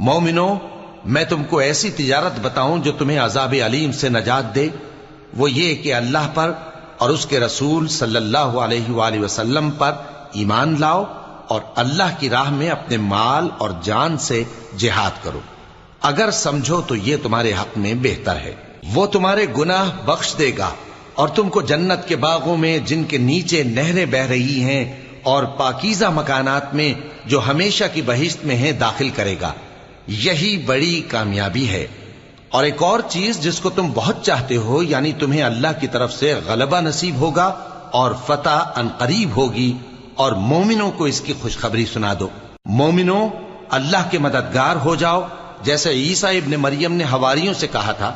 मोमिनो, मैं तुमको ऐसी तिजारत बताऊं जो तुम्हें अजाब अलीम से नजात दे। वो ये कि अल्लाह पर और उसके रसूल सल्लल्लाहु अलैहि वसल्लम पर ईमान लाओ और अल्लाह की राह में अपने माल और जान से जिहाद करो। अगर समझो तो ये तुम्हारे हक में बेहतर है। वो तुम्हारे गुनाह बख्श देगा और तुमको जन्नत के बागों में जिनके नीचे नहरें बह रही हैं और पाकीज़ा मकानात में जो हमेशा की बहिश्त में हैं दाखिल करेगा। यही बड़ी कामयाबी है। और एक और चीज जिसको तुम बहुत चाहते हो, यानी तुम्हें अल्लाह की तरफ से गलबा नसीब होगा और फतह अनकरीब होगी, और मोमिनों को इसकी खुशखबरी सुना दो। मोमिनों, अल्लाह के मददगार हो जाओ, जैसे ईसा इब्ने मरियम ने हवारियों से कहा था